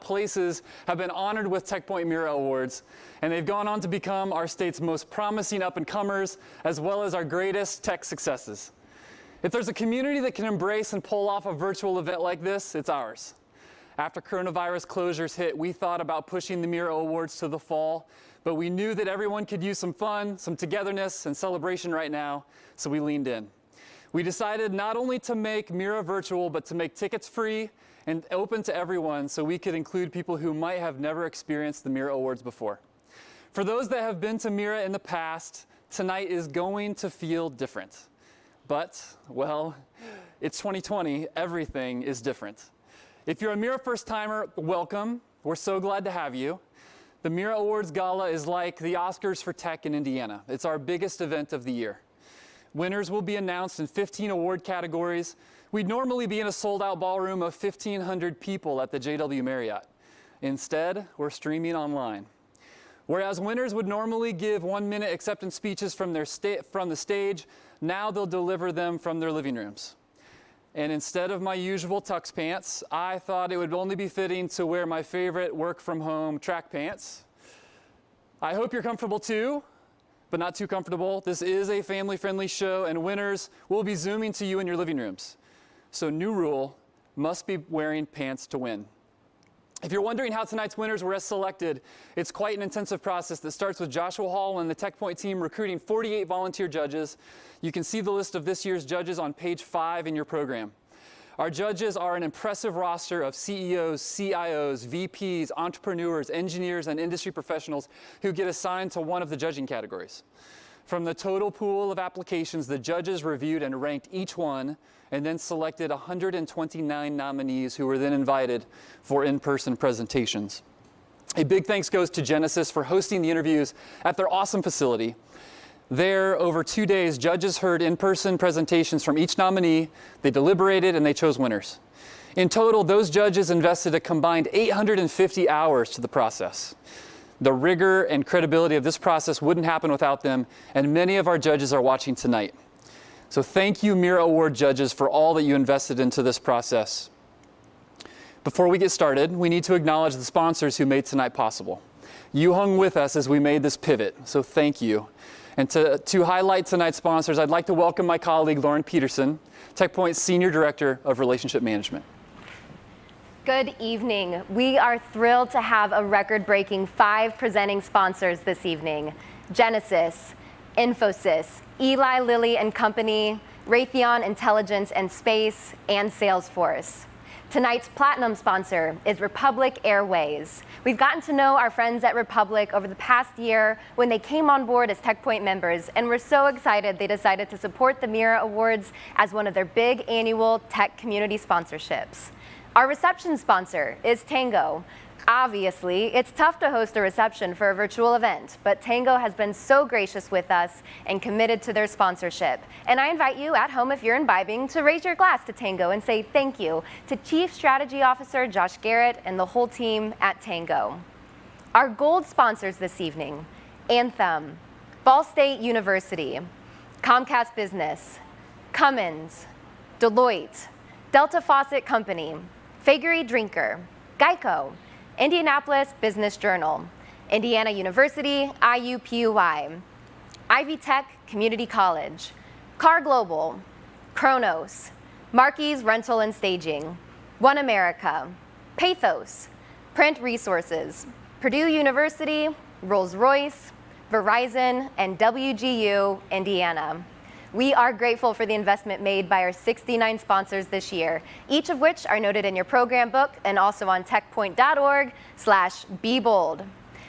places have been honored with TechPoint Mira Awards, and they've gone on to become our state's most promising up-and-comers, as well as our greatest tech successes. If there's a community that can embrace and pull off a virtual event like this, it's ours. After coronavirus closures hit, we thought about pushing the Mira Awards to the fall, but we knew that everyone could use some fun, some togetherness, and celebration right now, so we leaned in. We decided not only to make Mira virtual, but to make tickets free and open to everyone so we could include people who might have never experienced the Mira Awards before. For those that have been to Mira in the past, tonight is going to feel different. But, well, it's 2020, everything is different. If you're a Mira first-timer, welcome. We're so glad to have you. The Mira Awards Gala is like the Oscars for tech in Indiana. It's our biggest event of the year. Winners will be announced in 15 award categories. We'd normally be in a sold-out ballroom of 1,500 people at the JW Marriott. Instead, we're streaming online. Whereas winners would normally give 1-minute acceptance speeches from the stage, now they'll deliver them from their living rooms. And instead of my usual tux pants, I thought it would only be fitting to wear my favorite work-from-home track pants. I hope you're comfortable too, but not too comfortable. This is a family-friendly show, and winners will be zooming to you in your living rooms. So new rule, must be wearing pants to win. If you're wondering how tonight's winners were selected, it's quite an intensive process that starts with Joshua Hall and the TechPoint team recruiting 48 volunteer judges. You can see the list of this year's judges on page 5 in your program. Our judges are an impressive roster of CEOs, CIOs, VPs, entrepreneurs, engineers, and industry professionals who get assigned to one of the judging categories. From the total pool of applications, the judges reviewed and ranked each one and then selected 129 nominees who were then invited for in-person presentations. A big thanks goes to Genesis for hosting the interviews at their awesome facility. There, over 2 days, judges heard in-person presentations from each nominee, they deliberated, and they chose winners. In total, those judges invested a combined 850 hours to the process. The rigor and credibility of this process wouldn't happen without them, and many of our judges are watching tonight. So thank you, Mira Award judges, for all that you invested into this process. Before we get started, we need to acknowledge the sponsors who made tonight possible. You hung with us as we made this pivot, so thank you. And to highlight tonight's sponsors, I'd like to welcome my colleague, Lauren Peterson, TechPoint's Senior Director of Relationship Management. Good evening. We are thrilled to have a record-breaking 5 presenting sponsors this evening: Genesis, Infosys, Eli Lilly and Company, Raytheon Intelligence and Space, and Salesforce. Tonight's platinum sponsor is Republic Airways. We've gotten to know our friends at Republic over the past year when they came on board as TechPoint members, and we're so excited they decided to support the Mira Awards as one of their big annual tech community sponsorships. Our reception sponsor is Tango. Obviously, it's tough to host a reception for a virtual event, but Tango has been so gracious with us and committed to their sponsorship. And I invite you at home, if you're imbibing, to raise your glass to Tango and say thank you to Chief Strategy Officer Josh Garrett and the whole team at Tango. Our gold sponsors this evening: Anthem, Ball State University, Comcast Business, Cummins, Deloitte, Delta Faucet Company, Fagery Drinker, Geico, Indianapolis Business Journal, Indiana University, IUPUI, Ivy Tech Community College, Car Global, Kronos, Marquis Rental and Staging, One America, Pathos, Print Resources, Purdue University, Rolls-Royce, Verizon, and WGU Indiana. We are grateful for the investment made by our 69 sponsors this year, each of which are noted in your program book and also on techpoint.org/bebold.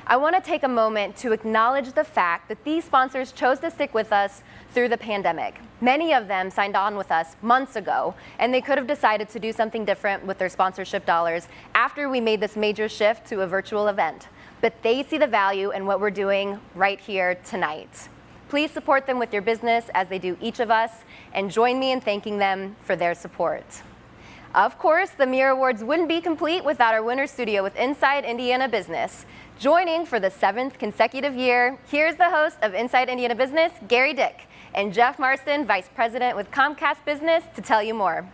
I want to take a moment to acknowledge the fact that these sponsors chose to stick with us through the pandemic. Many of them signed on with us months ago, and they could have decided to do something different with their sponsorship dollars after we made this major shift to a virtual event. But they see the value in what we're doing right here tonight. Please support them with your business as they do each of us, and join me in thanking them for their support. Of course, the Mira Awards wouldn't be complete without our winner studio with Inside Indiana Business. Joining for the 7th consecutive year, here's the host of Inside Indiana Business, Gary Dick, and Jeff Marston, Vice President with Comcast Business, to tell you more.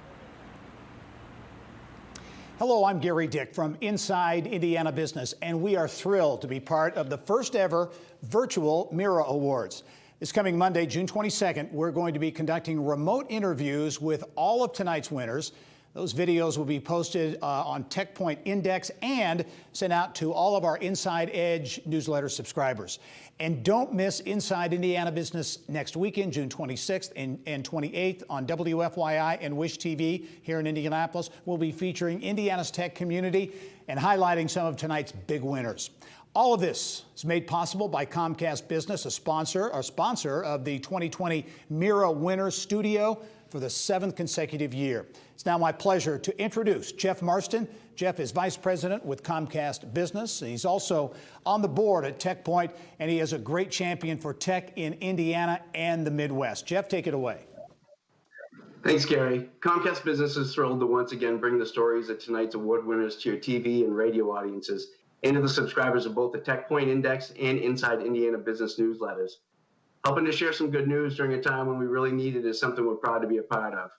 Hello, I'm Gary Dick from Inside Indiana Business, and we are thrilled to be part of the first ever virtual Mira Awards. This coming Monday, June 22nd, we're going to be conducting remote interviews with all of tonight's winners. Those videos will be posted on TechPoint Index and sent out to all of our Inside Edge newsletter subscribers. And don't miss Inside Indiana Business next weekend, June 26th and 28th on WFYI and Wish TV here in Indianapolis. We'll be featuring Indiana's tech community and highlighting some of tonight's big winners. All of this is made possible by Comcast Business, a sponsor of the 2020 Mira Winners Studio for the 7th consecutive year. It's now my pleasure to introduce Jeff Marston. Jeff is Vice President with Comcast Business. He's also on the board at TechPoint, and he is a great champion for tech in Indiana and the Midwest. Jeff, take it away. Thanks, Gary. Comcast Business is thrilled to once again bring the stories of tonight's award winners to your TV and radio audiences and to the subscribers of both the TechPoint Index and Inside Indiana Business newsletters. Helping to share some good news during a time when we really need it is something we're proud to be a part of.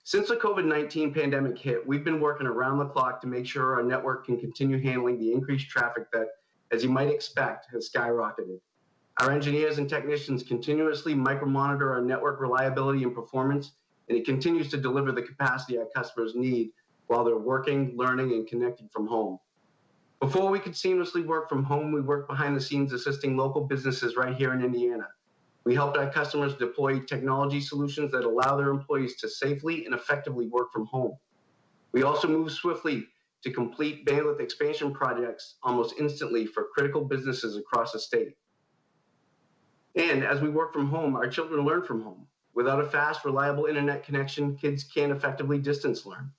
Since the COVID-19 pandemic hit, we've been working around the clock to make sure our network can continue handling the increased traffic that, as you might expect, has skyrocketed. Our engineers and technicians continuously micro-monitor our network reliability and performance, and it continues to deliver the capacity our customers need while they're working, learning, and connecting from home. Before we could seamlessly work from home, we worked behind the scenes assisting local businesses right here in Indiana. We helped our customers deploy technology solutions that allow their employees to safely and effectively work from home. We also moved swiftly to complete bandwidth expansion projects almost instantly for critical businesses across the state. And as we work from home, our children learn from home. Without a fast, reliable internet connection, kids can't effectively distance learn.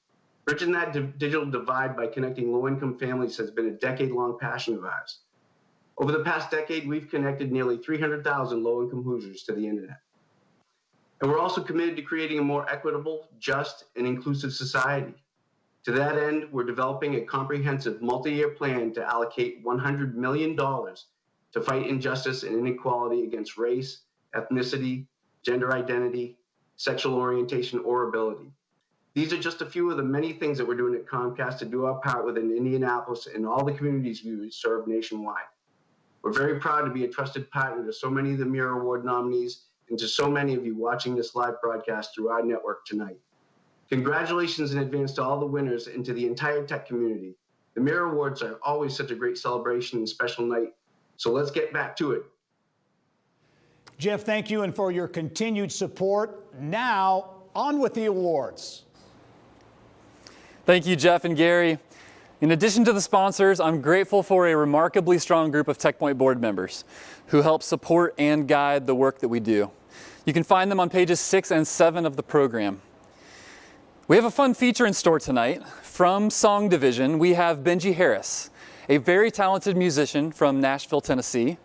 Bridging that digital divide by connecting low-income families has been a decade-long passion of ours. Over the past decade, we've connected nearly 300,000 low-income Hoosiers to the internet. And we're also committed to creating a more equitable, just, and inclusive society. To that end, we're developing a comprehensive multi-year plan to allocate $100 million to fight injustice and inequality against race, ethnicity, gender identity, sexual orientation, or ability. These are just a few of the many things that we're doing at Comcast to do our part within Indianapolis and all the communities we serve nationwide. We're very proud to be a trusted partner to so many of the Mira Award nominees and to so many of you watching this live broadcast through our network tonight. Congratulations in advance to all the winners and to the entire tech community. The Mira Awards are always such a great celebration and special night, so let's get back to it. Jeff, thank you and for your continued support. Now, on with the awards. Thank you, Jeff and Gary. In addition to the sponsors, I'm grateful for a remarkably strong group of TechPoint board members who help support and guide the work that we do. You can find them on pages 6 and 7 of the program. We have a fun feature in store tonight. From Song Division, we have Benji Harris, a very talented musician from Nashville, Tennessee.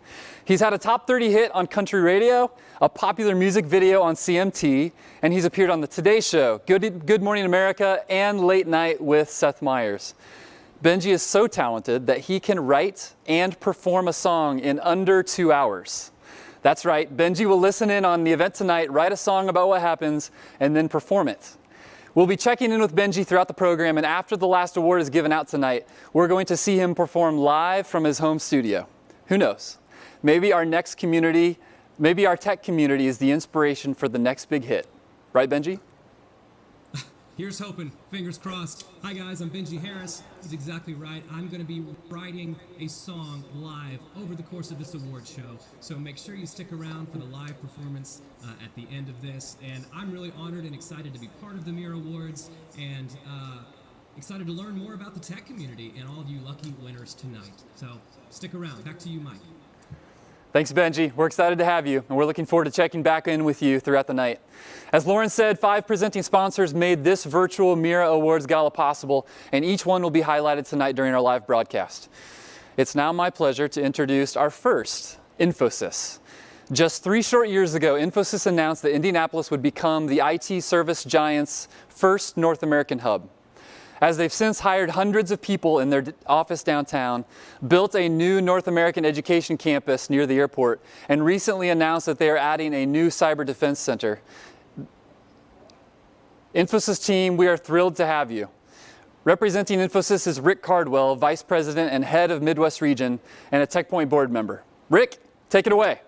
He's had a top 30 hit on country radio, a popular music video on CMT, and he's appeared on the Today Show, Good Morning America, and Late Night with Seth Meyers. Benji is so talented that he can write and perform a song in under 2 hours. That's right, Benji will listen in on the event tonight, write a song about what happens, and then perform it. We'll be checking in with Benji throughout the program, and after the last award is given out tonight, we're going to see him perform live from his home studio. Who knows? Maybe our tech community is the inspiration for the next big hit. Right, Benji? Here's hoping. Fingers crossed. Hi guys, I'm Benji Harris. He's exactly right. I'm going to be writing a song live over the course of this award show. So make sure you stick around for the live performance at the end of this. And I'm really honored and excited to be part of the Mira Awards and excited to learn more about the tech community and all of you lucky winners tonight. So stick around. Back to you, Mike. Thanks, Benji. We're excited to have you, and we're looking forward to checking back in with you throughout the night. As Lauren said, 5 presenting sponsors made this virtual Mira Awards Gala possible, and each one will be highlighted tonight during our live broadcast. It's now my pleasure to introduce our first, Infosys. Just 3 short years ago, Infosys announced that Indianapolis would become the IT service giant's first North American hub. As they've since hired hundreds of people in their office downtown, built a new North American education campus near the airport, and recently announced that they are adding a new cyber defense center. Infosys team, we are thrilled to have you. Representing Infosys is Rick Cardwell, Vice President and Head of Midwest Region and a TechPoint board member. Rick, take it away.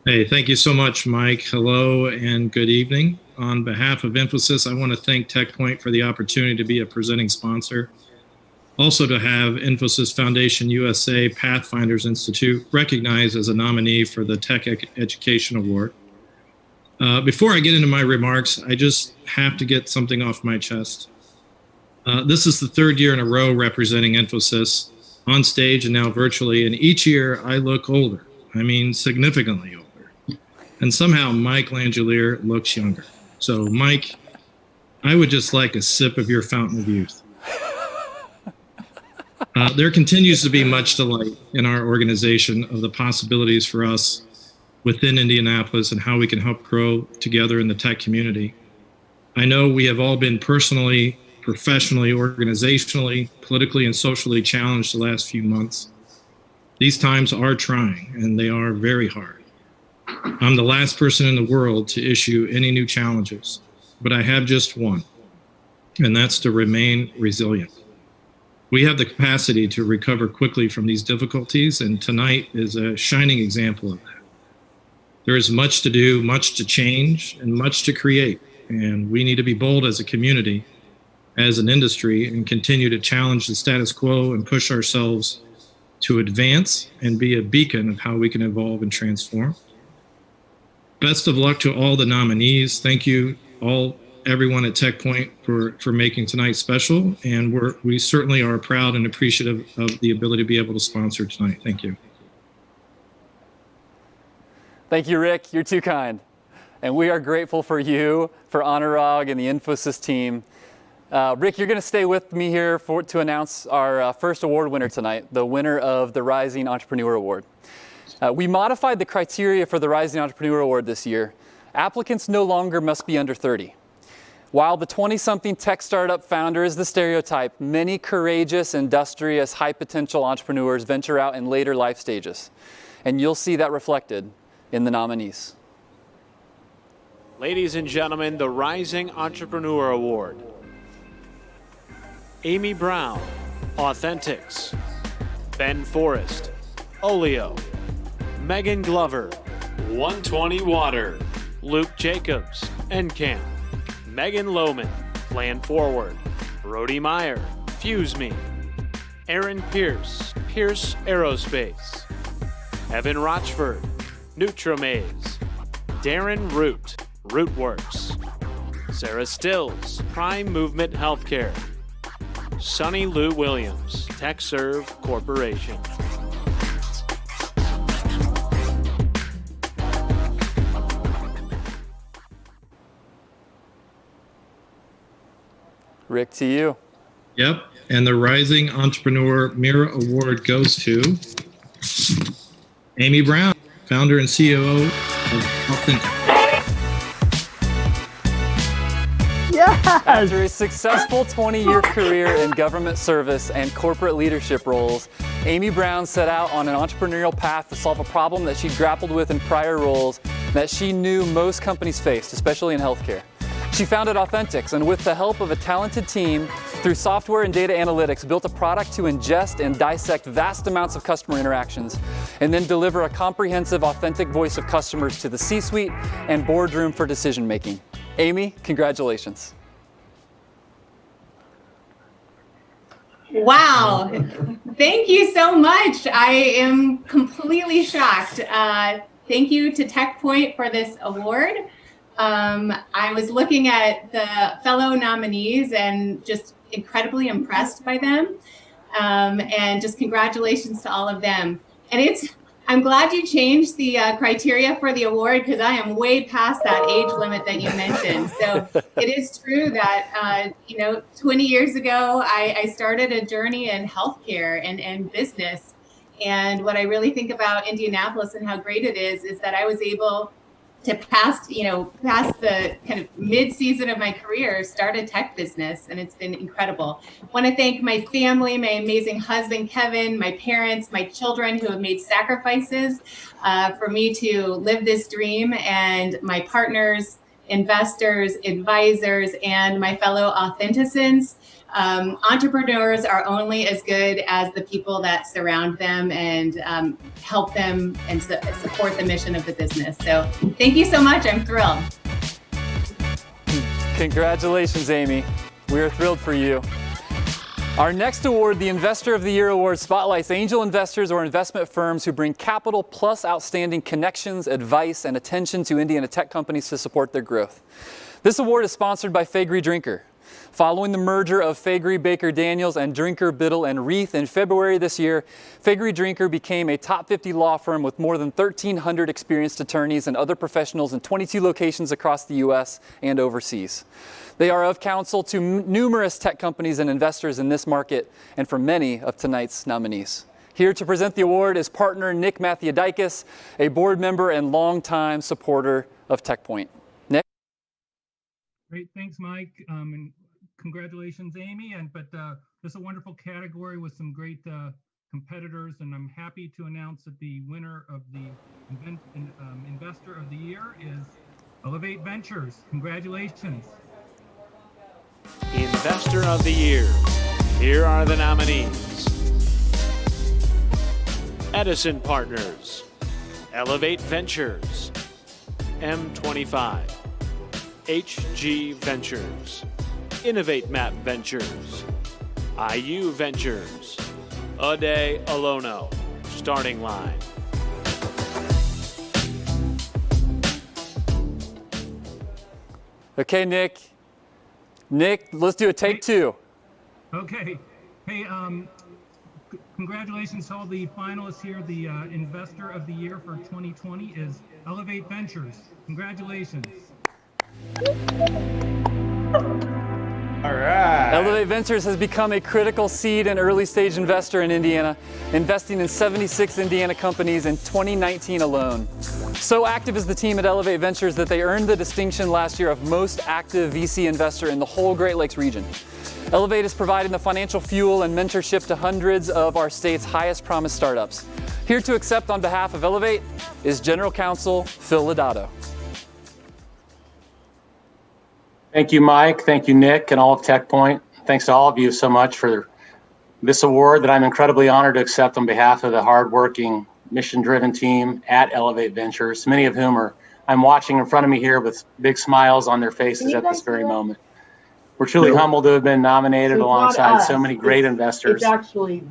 Hey, thank you so much, Mike. Hello and good evening. On behalf of Infosys, I want to thank TechPoint for the opportunity to be a presenting sponsor. Also to have Infosys Foundation USA Pathfinders Institute recognized as a nominee for the Tech Education Award. Before I get into my remarks, I just have to get something off my chest. This is the third year in a row representing Infosys on stage and now virtually, and each year I look older. I mean, significantly older. And somehow Mike Langelier looks younger. So Mike, I would just like a sip of your fountain of youth. There continues to be much delight in our organization of the possibilities for us within Indianapolis and how we can help grow together in the tech community. I know we have all been personally, professionally, organizationally, politically, and socially challenged the last few months. These times are trying, and they are very hard. I'm the last person in the world to issue any new challenges, but I have just one, and that's to remain resilient. We have the capacity to recover quickly from these difficulties, and tonight is a shining example of that. There is much to do, much to change, and much to create, and we need to be bold as a community, as an industry, and continue to challenge the status quo and push ourselves to advance and be a beacon of how we can evolve and transform. Best of luck to all the nominees. Thank you everyone at TechPoint for making tonight special, and we certainly are proud and appreciative of the ability to be able to sponsor tonight. Thank you. Thank you, Rick. You're too kind. And we are grateful for you, for Anurag and the Infosys team. Rick, you're going to stay with me here to announce our first award winner tonight, the winner of the Rising Entrepreneur Award. We modified the criteria for the Rising Entrepreneur Award this year. Applicants no longer must be under 30. While the 20-something tech startup founder is the stereotype, many courageous, industrious, high-potential entrepreneurs venture out in later life stages. And you'll see that reflected in the nominees. Ladies and gentlemen, the Rising Entrepreneur Award. Amy Brown, Authentics. Ben Forrest, Olio. Megan Glover, 120 Water. Luke Jacobs, Encam. Megan Lohman, Plan Forward. Brody Meyer, Fuse Me. Aaron Pierce, Pierce Aerospace. Evan Rochford, Nutramaze. Darren Root, Rootworks. Sarah Stills, Prime Movement Healthcare. Sonny Lou Williams, TechServe Corporation. Rick, to you. Yep, and the Rising Entrepreneur Mira Award goes to Amy Brown, founder and COO of Authentic. After a successful 20-year career in government service and corporate leadership roles, Amy Brown set out on an entrepreneurial path to solve a problem that she'd grappled with in prior roles that she knew most companies faced, especially in healthcare. She founded Authentics, and with the help of a talented team, through software and data analytics, built a product to ingest and dissect vast amounts of customer interactions, and then deliver a comprehensive, authentic voice of customers to the C-suite and boardroom for decision-making. Amy, congratulations. Wow, thank you so much. I am completely shocked. Thank you to TechPoint for this award. I was looking at the fellow nominees and just incredibly impressed by them. And just congratulations to all of them. And I'm glad you changed the criteria for the award, because I am way past that age limit that you mentioned. So it is true that, 20 years ago, I started a journey in healthcare and business. And what I really think about Indianapolis and how great it is that I was able to past the kind of mid-season of my career, start a tech business, and it's been incredible. I want to thank my family, my amazing husband, Kevin, my parents, my children who have made sacrifices for me to live this dream, and my partners, investors, advisors, and my fellow Authenticins. entrepreneurs are only as good as the people that surround them and help them and support the mission of the business. So thank you so much. I'm thrilled. Congratulations, Amy. We are thrilled for you. Our next award, the Investor of the Year Award, spotlights angel investors or investment firms who bring capital plus outstanding connections, advice, and attention to Indiana tech companies to support their growth. This award is sponsored by Faegre Drinker. Following the merger of Faegre Baker Daniels and Drinker, Biddle, and Reith in February this year, Faegre Drinker became a top 50 law firm with more than 1,300 experienced attorneys and other professionals in 22 locations across the U.S. and overseas. They are of counsel to numerous tech companies and investors in this market and for many of tonight's nominees. Here to present the award is partner Nick Mathiadakis, a board member and longtime supporter of TechPoint. Nick? Great, thanks, Mike. And congratulations, Amy. But this is a wonderful category with some great competitors, and I'm happy to announce that the winner of the Investor of the Year is Elevate Ventures. Congratulations. Investor of the Year. Here are the nominees. Edison Partners, Elevate Ventures, M25, HG Ventures, Innovate Map Ventures, IU Ventures, Ade Alono, Starting Line. Okay, Nick, let's do a take two. Okay. Hey, congratulations to all the finalists here. The Investor of the Year for 2020 is Elevate Ventures. Congratulations. All right. Elevate Ventures has become a critical seed and early stage investor in Indiana, investing in 76 Indiana companies in 2019 alone. So active is the team at Elevate Ventures that they earned the distinction last year of most active VC investor in the whole Great Lakes region. Elevate is providing the financial fuel and mentorship to hundreds of our state's highest promise startups. Here to accept on behalf of Elevate is General Counsel Phil Lodato. Thank you, Mike. Thank you, Nick, and all of TechPoint. Thanks to all of you so much for this award that I'm incredibly honored to accept on behalf of the hardworking, mission-driven team at Elevate Ventures, many of whom I'm watching in front of me here with big smiles on their faces at this very moment. We're truly humbled to have been nominated alongside so many great investors,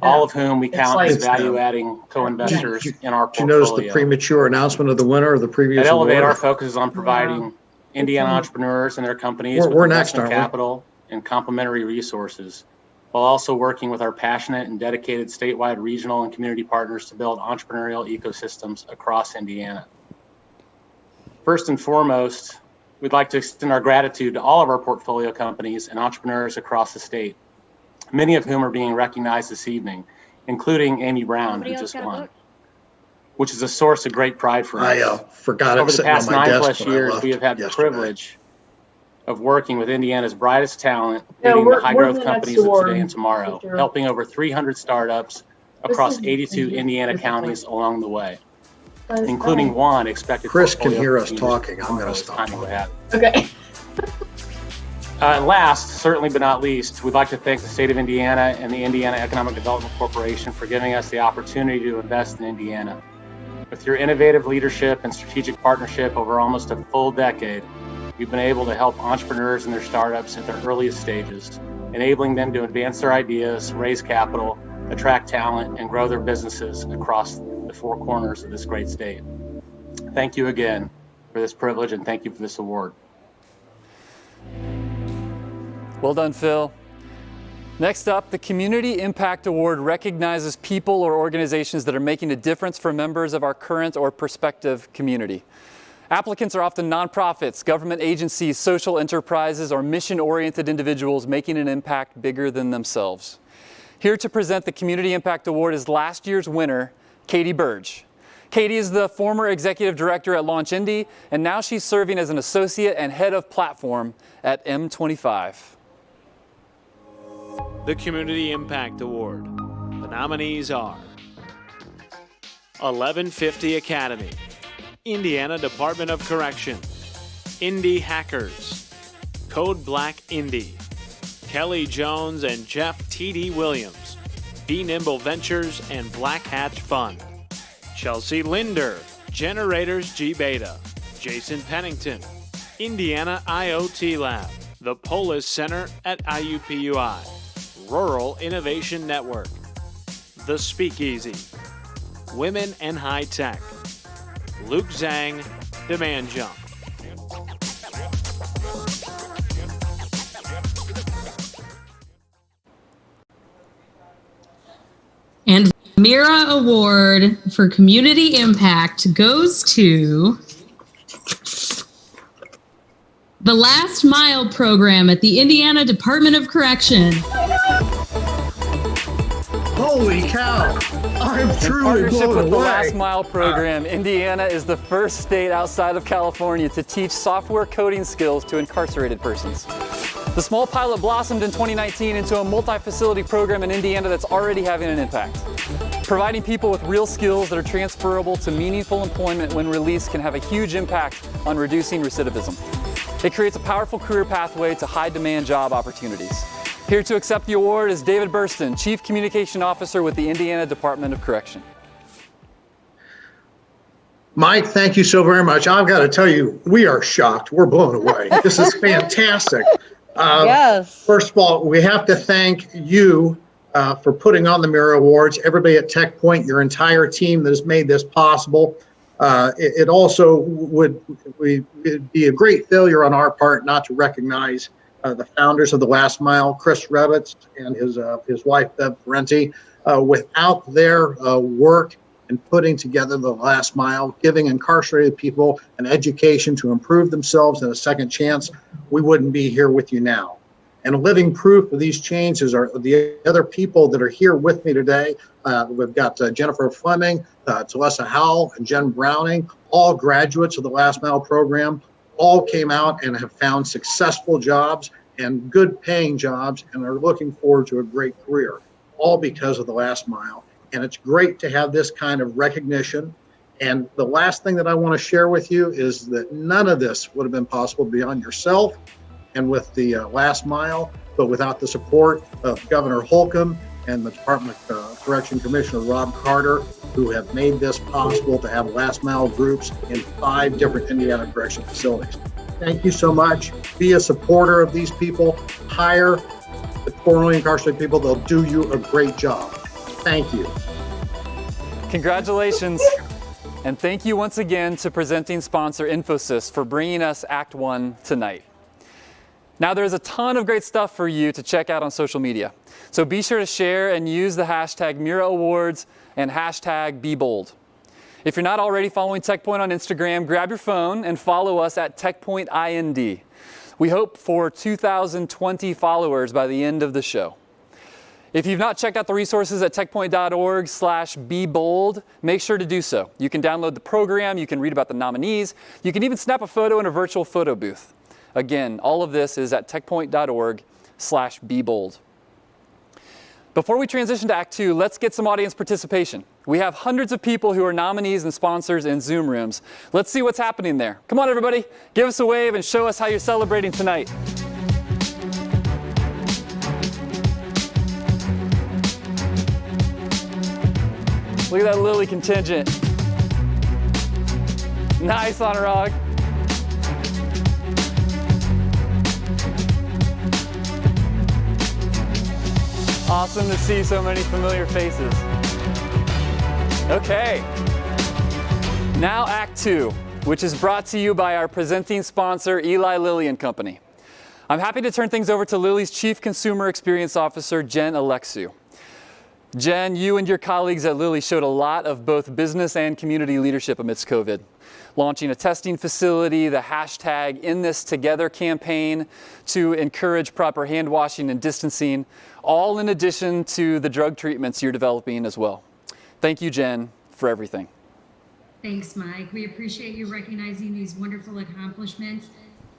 all of whom we count as value-adding co-investors in our portfolio. Did you notice the premature announcement of the winner of the previous At Elevate, award? our focus is on providing Indiana entrepreneurs and their companies with next, investment capital and complementary resources, while also working with our passionate and dedicated statewide, regional, and community partners to build entrepreneurial ecosystems across Indiana. First and foremost, we'd like to extend our gratitude to all of our portfolio companies and entrepreneurs across the state, many of whom are being recognized this evening, including Amy Brown, who just won, which is a source of great pride for us. I forgot it Over the sitting past on my desk 9+ when I years, left we have had the yesterday. privilege of working with Indiana's brightest talent, leading the high-growth companies of today and tomorrow, helping over 300 startups across 82 Indiana counties along the way, including one expected. Chris can hear us talking. I'm going to stop. Okay. And last, certainly but not least, we'd like to thank the state of Indiana and the Indiana Economic Development Corporation for giving us the opportunity to invest in Indiana. With your innovative leadership and strategic partnership over almost a full decade, you've been able to help entrepreneurs and their startups at their earliest stages, enabling them to advance their ideas, raise capital, attract talent, and grow their businesses across the four corners of this great state. Thank you again for this privilege, and thank you for this award. Well done, Phil. Next up, the Community Impact Award recognizes people or organizations that are making a difference for members of our current or prospective community. Applicants are often nonprofits, government agencies, social enterprises, or mission-oriented individuals making an impact bigger than themselves. Here to present the Community Impact Award is last year's winner, Katie Burge. Katie is the former executive director at Launch Indy, and now she's serving as an associate and head of platform at M25. The Community Impact Award. The nominees are 1150 Academy, Indiana Department of Correction, Indy Hackers, Code Black Indy, Kelly Jones and Jeff T.D. Williams, Be Nimble Ventures and Black Hatch Fund, Chelsea Linder, Generators G Beta, Jason Pennington, Indiana IoT Lab, the Polis Center at IUPUI, Rural Innovation Network, The Speakeasy, Women and High Tech, Luke Zhang, Demand Jump. And Mira Award for Community Impact goes to the Last Mile program at the Indiana Department of Correction. Holy cow! I'm In truly partnership blown with the away. Last Mile program, Indiana is the first state outside of California to teach software coding skills to incarcerated persons. The small pilot blossomed in 2019 into a multi-facility program in Indiana that's already having an impact. Providing people with real skills that are transferable to meaningful employment when released can have a huge impact on reducing recidivism. It creates a powerful career pathway to high-demand job opportunities. Here to accept the award is David Burston, Chief Communication Officer with the Indiana Department of Correction. Mike, thank you so very much. I've got to tell you, we are shocked. We're blown away. This is fantastic. Yes. First of all, we have to thank you for putting on the Mira Awards, everybody at TechPoint, your entire team that has made this possible. It also would be a great failure on our part not to recognize the founders of the Last Mile, Chris Revitz and his wife, Bev Parenti. Without their work in putting together the Last Mile, giving incarcerated people an education to improve themselves and a second chance, we wouldn't be here with you now. And living proof of these changes are the other people that are here with me today. We've got Jennifer Fleming, Talessa Howell, and Jen Browning, all graduates of the Last Mile program, all came out and have found successful jobs and good paying jobs and are looking forward to a great career, all because of the Last Mile. And it's great to have this kind of recognition. And the last thing that I want to share with you is that none of this would have been possible beyond yourself and with the Last Mile, but without the support of Governor Holcomb and the Department of Correction Commissioner Rob Carter, who have made this possible to have Last Mile groups in 5 different Indiana correction facilities. Thank you so much. Be a supporter of these people. Hire the formerly incarcerated people. They'll do you a great job. Thank you. Congratulations. And thank you once again to presenting sponsor Infosys for bringing us Act 1 tonight. Now there's a ton of great stuff for you to check out on social media. So be sure to share and use the hashtag Mira Awards and hashtag Be Bold. If you're not already following TechPoint on Instagram, grab your phone and follow us at TechPoint IND. We hope for 2,020 followers by the end of the show. If you've not checked out the resources at techpoint.org/bebold, make sure to do so. You can download the program, you can read about the nominees, you can even snap a photo in a virtual photo booth. Again, all of this is at techpoint.org/bebold. Before we transition to Act 2, let's get some audience participation. We have hundreds of people who are nominees and sponsors in Zoom rooms. Let's see what's happening there. Come on, everybody, give us a wave and show us how you're celebrating tonight. Look at that Lily contingent. Nice, Anurag. Awesome to see so many familiar faces. Okay. Now Act 2, which is brought to you by our presenting sponsor, Eli Lilly and Company. I'm happy to turn things over to Lilly's Chief Consumer Experience Officer, Jen Alexu. Jen, you and your colleagues at Lilly showed a lot of both business and community leadership amidst COVID. Launching a testing facility, the hashtag #InThisTogether campaign to encourage proper hand washing and distancing, all in addition to the drug treatments you're developing as well. Thank you, Jen, for everything. Thanks, Mike. We appreciate you recognizing these wonderful accomplishments.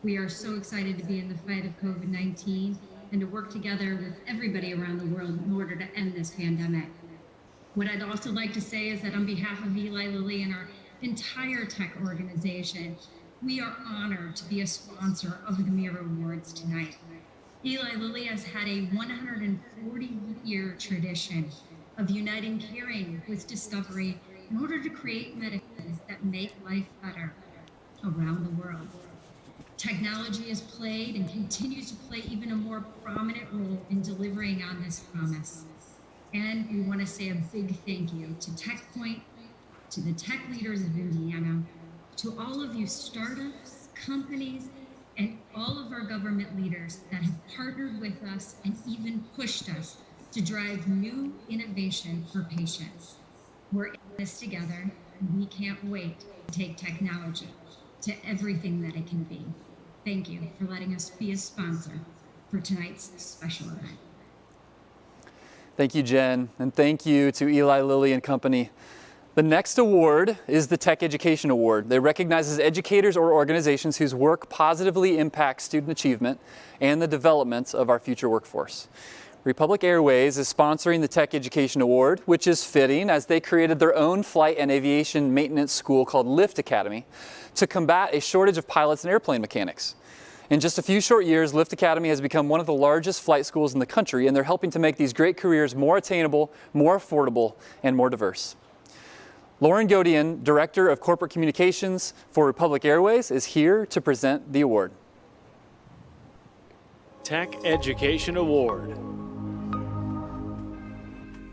We are so excited to be in the fight of COVID-19 and to work together with everybody around the world in order to end this pandemic. What I'd also like to say is that on behalf of Eli Lilly and our entire tech organization, we are honored to be a sponsor of the Mira Awards tonight. Eli Lilly has had a 140-year tradition of uniting caring with discovery in order to create medicines that make life better around the world. Technology has played and continues to play even a more prominent role in delivering on this promise. And we want to say a big thank you to TechPoint, to the tech leaders of Indiana, to all of you startups, companies, and all of our government leaders that have partnered with us and even pushed us to drive new innovation for patients. We're in this together, and we can't wait to take technology to everything that it can be. Thank you for letting us be a sponsor for tonight's special event. Thank you, Jen, and thank you to Eli Lilly and Company. The next award is the Tech Education Award. It recognizes educators or organizations whose work positively impacts student achievement and the development of our future workforce. Republic Airways is sponsoring the Tech Education Award, which is fitting as they created their own flight and aviation maintenance school called Lift Academy to combat a shortage of pilots and airplane mechanics. In just a few short years, Lift Academy has become one of the largest flight schools in the country, and they're helping to make these great careers more attainable, more affordable, and more diverse. Lauren Godian, Director of Corporate Communications for Republic Airways, is here to present the award. Tech Education Award.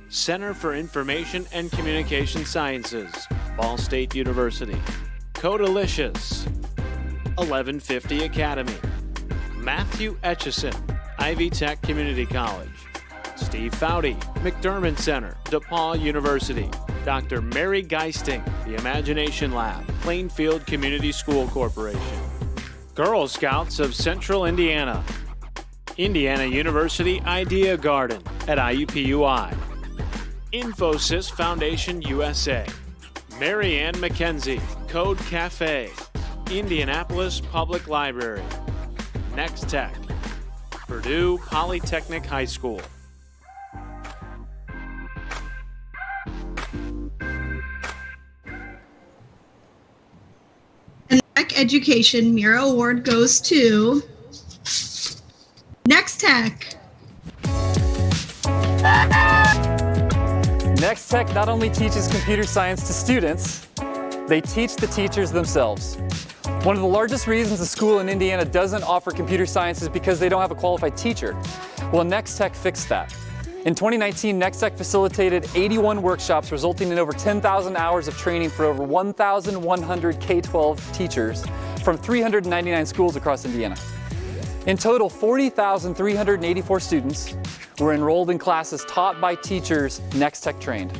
Center for Information and Communication Sciences, Ball State University. Codalicious, 1150 Academy. Matthew Etchison, Ivy Tech Community College. Steve Foudy, McDermott Center, DePaul University. Dr. Mary Geisting, the Imagination Lab, Plainfield Community School Corporation. Girl Scouts of Central Indiana. Indiana University Idea Garden at IUPUI. Infosys Foundation USA. Marianne McKenzie, Code Cafe. Indianapolis Public Library. Next Tech. Purdue Polytechnic High School. The Tech Education Mira Award goes to Next Tech. Next Tech not only teaches computer science to students, they teach the teachers themselves. One of the largest reasons a school in Indiana doesn't offer computer science is because they don't have a qualified teacher. Well, Next Tech fixed that. In 2019, Next Tech facilitated 81 workshops, resulting in over 10,000 hours of training for over 1,100 K-12 teachers from 399 schools across Indiana. In total, 40,384 students were enrolled in classes taught by teachers Next Tech trained.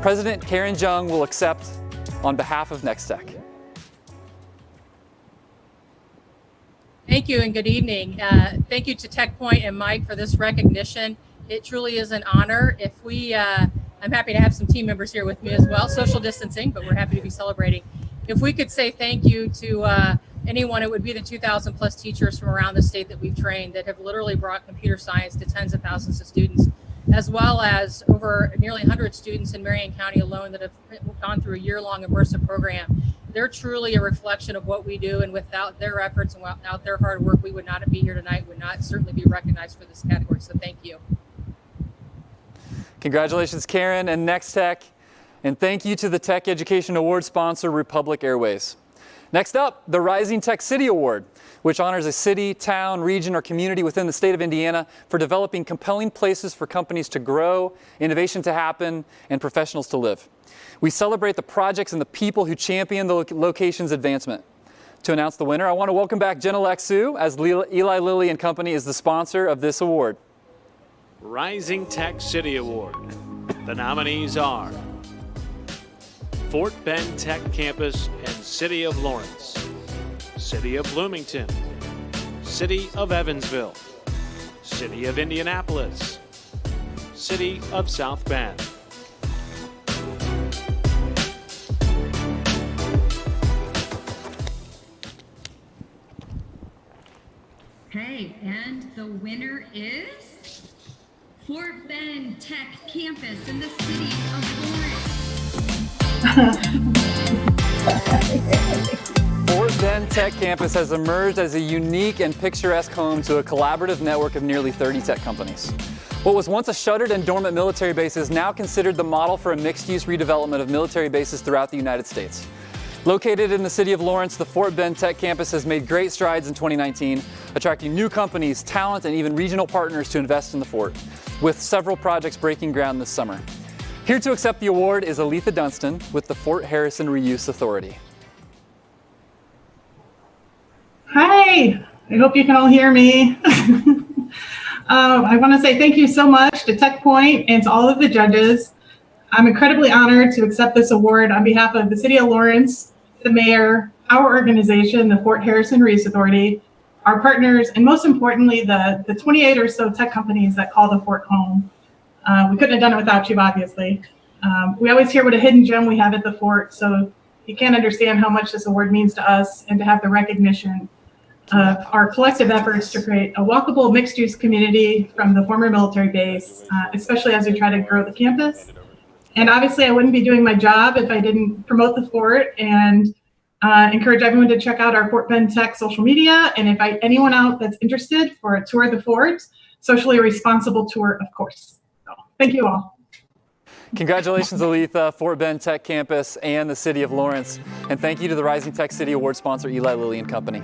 President Karen Jung will accept on behalf of Next Tech. Thank you and good evening. Thank you to TechPoint and Mike for this recognition. It truly is an honor. I'm happy to have some team members here with me as well, social distancing, but we're happy to be celebrating. If we could say thank you to anyone, it would be the 2,000 plus teachers from around the state that we've trained that have literally brought computer science to tens of thousands of students, as well as over nearly 100 students in Marion County alone that have gone through a year-long immersive program. They're truly a reflection of what we do, and without their efforts and without their hard work, we would not be here tonight, would not certainly be recognized for this category, so thank you. Congratulations, Karen and Next Tech, and thank you to the Tech Education Award sponsor, Republic Airways. Next up, the Rising Tech City Award, which honors a city, town, region, or community within the state of Indiana for developing compelling places for companies to grow, innovation to happen, and professionals to live. We celebrate the projects and the people who champion the location's advancement. To announce the winner, I want to welcome back Jenna Lexu, as Eli Lilly and Company is the sponsor of this award. Rising Tech City Award. The nominees are Fort Bend Tech Campus and City of Lawrence, City of Bloomington, City of Evansville, City of Indianapolis, City of South Bend. Okay, and the winner is Fort Bend Tech Campus in the City of Lawrence. Fort Bend Tech campus has emerged as a unique and picturesque home to a collaborative network of nearly 30 tech companies. What was once a shuttered and dormant military base is now considered the model for a mixed-use redevelopment of military bases throughout the United States. Located in the city of Lawrence, the Fort Bend Tech campus has made great strides in 2019, attracting new companies, talent, and even regional partners to invest in the fort, with several projects breaking ground this summer. Here to accept the award is Aletha Dunstan with the Fort Harrison Reuse Authority. Hi, I hope you can all hear me. I want to say thank you so much to TechPoint and to all of the judges. I'm incredibly honored to accept this award on behalf of the City of Lawrence, the mayor, our organization, the Fort Harrison Reuse Authority, our partners, and most importantly, the 28 or so tech companies that call the fort home. We couldn't have done it without you, obviously. We always hear what a hidden gem we have at the fort, so you can't understand how much this award means to us, and to have the recognition of our collective efforts to create a walkable mixed-use community from the former military base, especially as we try to grow the campus. And obviously, I wouldn't be doing my job if I didn't promote the fort and encourage everyone to check out our Fort Bend Tech social media and invite anyone out that's interested for a tour of the fort, socially responsible tour, of course. So, thank you all. Congratulations, Aletha, Fort Bend Tech Campus, and the City of Lawrence. And thank you to the Rising Tech City Award sponsor, Eli Lilly and Company.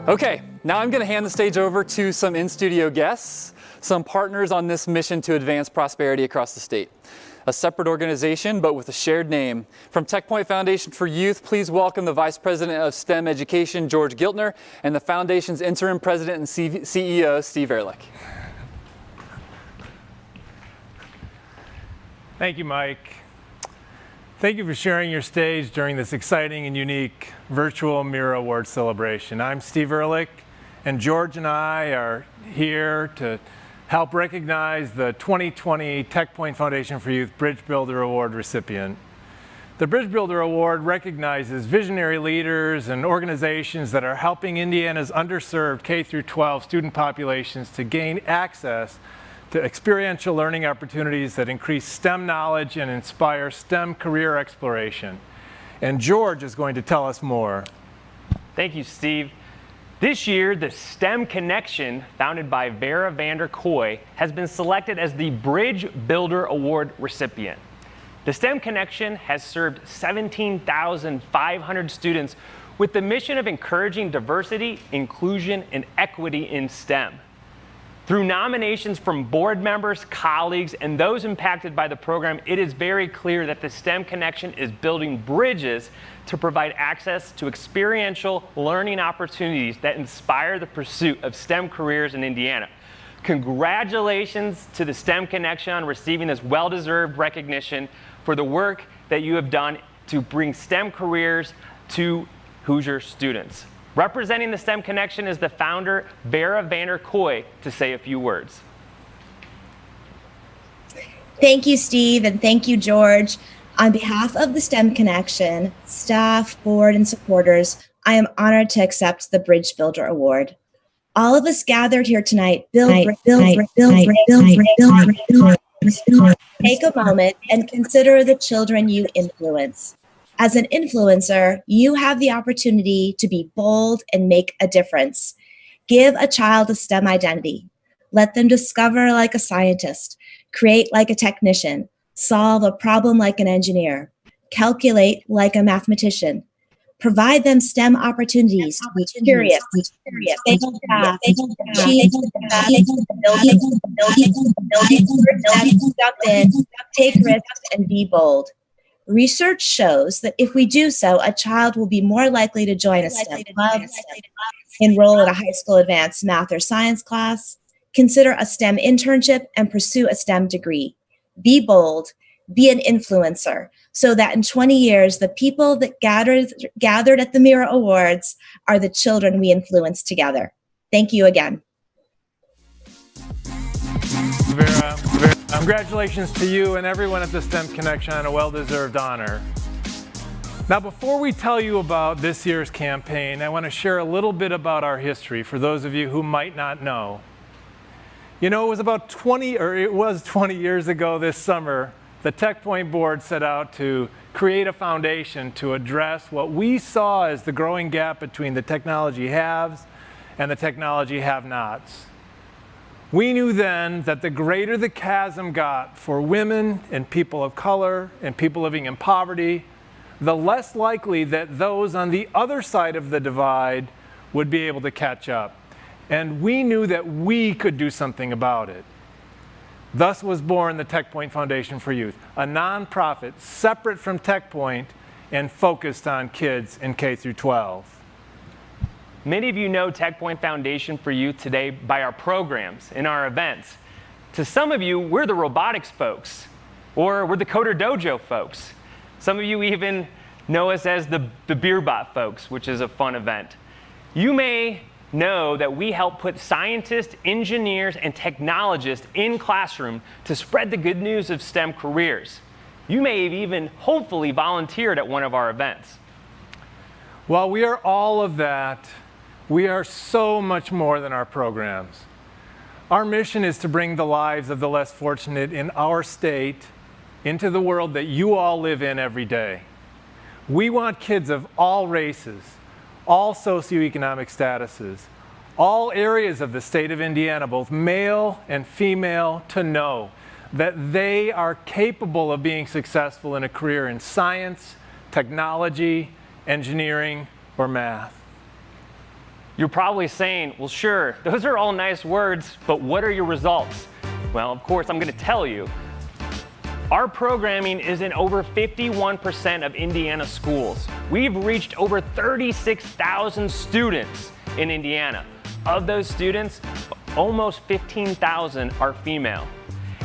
Okay, now I'm going to hand the stage over to some in-studio guests, some partners on this mission to advance prosperity across the state. A separate organization, but with a shared name. From TechPoint Foundation for Youth, please welcome the Vice President of STEM Education, George Giltner, and the Foundation's Interim President and CEO, Steve Ehrlich. Thank you, Mike. Thank you for sharing your stage during this exciting and unique virtual Mira Awards celebration. I'm Steve Ehrlich, and George and I are here to help recognize the 2020 TechPoint Foundation for Youth Bridge Builder Award recipient. The Bridge Builder Award recognizes visionary leaders and organizations that are helping Indiana's underserved K-12 student populations to gain access to experiential learning opportunities that increase STEM knowledge and inspire STEM career exploration. And George is going to tell us more. Thank you, Steve. This year, the STEM Connection, founded by Vera Vander Kooi, has been selected as the Bridge Builder Award recipient. The STEM Connection has served 17,500 students with the mission of encouraging diversity, inclusion, and equity in STEM. Through nominations from board members, colleagues, and those impacted by the program, it is very clear that the STEM Connection is building bridges to provide access to experiential learning opportunities that inspire the pursuit of STEM careers in Indiana. Congratulations to the STEM Connection on receiving this well-deserved recognition for the work that you have done to bring STEM careers to Hoosier students. Representing the STEM Connection is the founder, Vera Vander Kooi, to say a few words. Thank you, Steve, and thank you, George. On behalf of the STEM Connection, staff, board, and supporters, I am honored to accept the Bridge Builder Award. All of us gathered here tonight, take a moment and consider the children you influence. As an influencer, you have the opportunity to be bold and make a difference. Give a child a STEM identity. Let them discover like a scientist, create like a technician, solve a problem like an engineer, calculate like a mathematician. Provide them STEM opportunities to be curious, take risks, and be bold. Research shows that if we do so, a child will be more likely to join a STEM club, enroll in a high school advanced math or science class, consider a STEM internship, and pursue a STEM degree. Be bold, be an influencer, so that in 20 years, the people that gathered at the Mira Awards are the children we influence together. Thank you again. Vera, congratulations to you and everyone at the STEM Connection on a well-deserved honor. Now, before we tell you about this year's campaign, I want to share a little bit about our history for those of you who might not know. You know, it was 20 years ago this summer, the TechPoint board set out to create a foundation to address what we saw as the growing gap between the technology haves and the technology have-nots. We knew then that the greater the chasm got for women and people of color and people living in poverty, the less likely that those on the other side of the divide would be able to catch up. And we knew that we could do something about it. Thus was born the TechPoint Foundation for Youth, a nonprofit separate from TechPoint and focused on kids in K through 12. Many of you know TechPoint Foundation for Youth today by our programs and our events. To some of you, we're the robotics folks, or we're the Coder Dojo folks. Some of you even know us as the BeerBot folks, which is a fun event. You may know that we help put scientists, engineers, and technologists in classroom to spread the good news of STEM careers. You may have even hopefully volunteered at one of our events. While we are all of that, we are so much more than our programs. Our mission is to bring the lives of the less fortunate in our state into the world that you all live in every day. We want kids of all races, all socioeconomic statuses, all areas of the state of Indiana, both male and female, to know that they are capable of being successful in a career in science, technology, engineering, or math. You're probably saying, well, sure, those are all nice words, but what are your results? Well, of course, I'm going to tell you. Our programming is in over 51% of Indiana schools. We've reached over 36,000 students in Indiana. Of those students, almost 15,000 are female.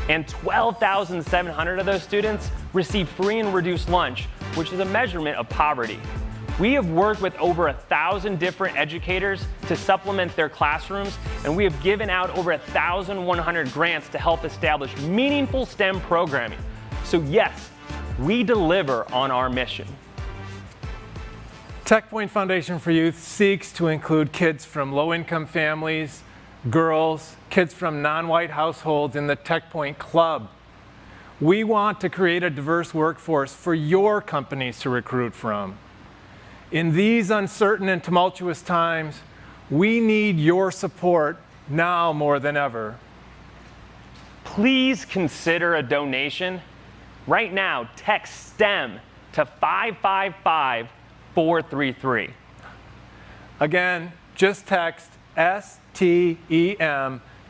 And 12,700 of those students receive free and reduced lunch, which is a measurement of poverty. We have worked with over 1,000 different educators to supplement their classrooms, and we have given out over 1,100 grants to help establish meaningful STEM programming. So yes, we deliver on our mission. TechPoint Foundation for Youth seeks to include kids from low-income families, girls, kids from non-white households in the TechPoint Club. We want to create a diverse workforce for your companies to recruit from. In these uncertain and tumultuous times, we need your support now more than ever. Please consider a donation. Right now, text STEM to 555-433. Again, just text STEM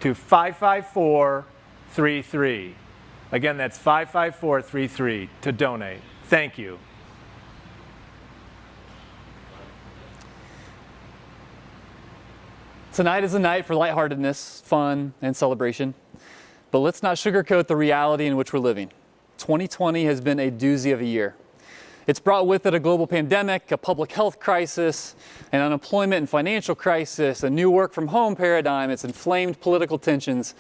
to 55433. Again, that's 55433 to donate. Thank you. Tonight is a night for lightheartedness, fun, and celebration. But let's not sugarcoat the reality in which we're living. 2020 has been a doozy of a year. It's brought with it a global pandemic, a public health crisis, an unemployment and financial crisis, a new work from home paradigm, it's inflamed political tensions,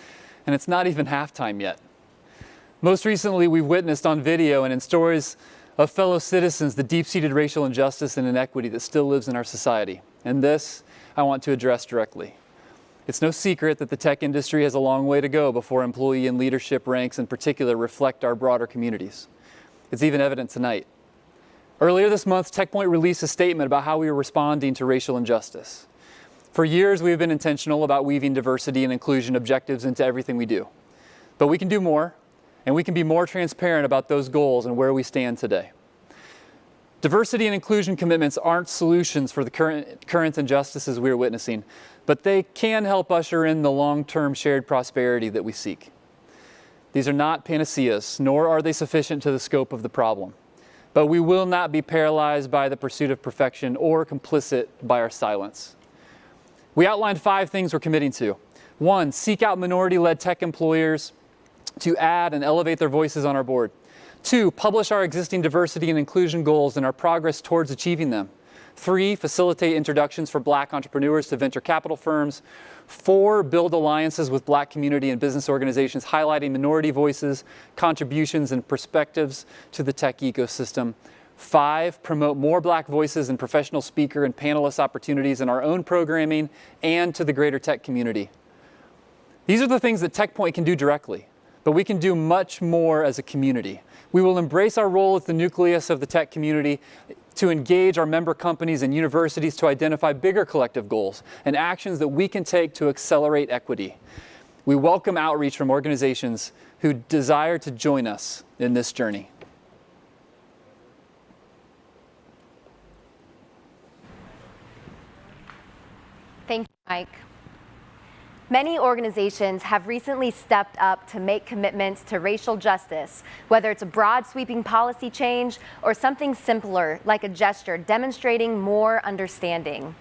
and it's not even halftime yet. Most recently, we've witnessed on video and in stories of fellow citizens the deep-seated racial injustice and inequity that still lives in our society. And this, I want to address directly. It's no secret that the tech industry has a long way to go before employee and leadership ranks in particular reflect our broader communities. It's even evident tonight. Earlier this month, TechPoint released a statement about how we are responding to racial injustice. For years, we have been intentional about weaving diversity and inclusion objectives into everything we do. But we can do more, and we can be more transparent about those goals and where we stand today. Diversity and inclusion commitments aren't solutions for the current injustices we are witnessing, but they can help usher in the long-term shared prosperity that we seek. These are not panaceas, nor are they sufficient to the scope of the problem. But we will not be paralyzed by the pursuit of perfection or complicit by our silence. We outlined 5 things we're committing to. 1, seek out minority-led tech employers to add and elevate their voices on our board. 2, publish our existing diversity and inclusion goals and our progress towards achieving them. 3, facilitate introductions for Black entrepreneurs to venture capital firms. 4, build alliances with Black community and business organizations highlighting minority voices, contributions, and perspectives to the tech ecosystem. 5, promote more Black voices and professional speaker and panelist opportunities in our own programming and to the greater tech community. These are the things that TechPoint can do directly. but we can do much more as a community. We will embrace our role as the nucleus of the tech community to engage our member companies and universities to identify bigger collective goals and actions that we can take to accelerate equity. We welcome outreach from organizations who desire to join us in this journey. Thank you, Mike. Many organizations have recently stepped up to make commitments to racial justice, whether it's a broad sweeping policy change or something simpler like a gesture demonstrating more understanding.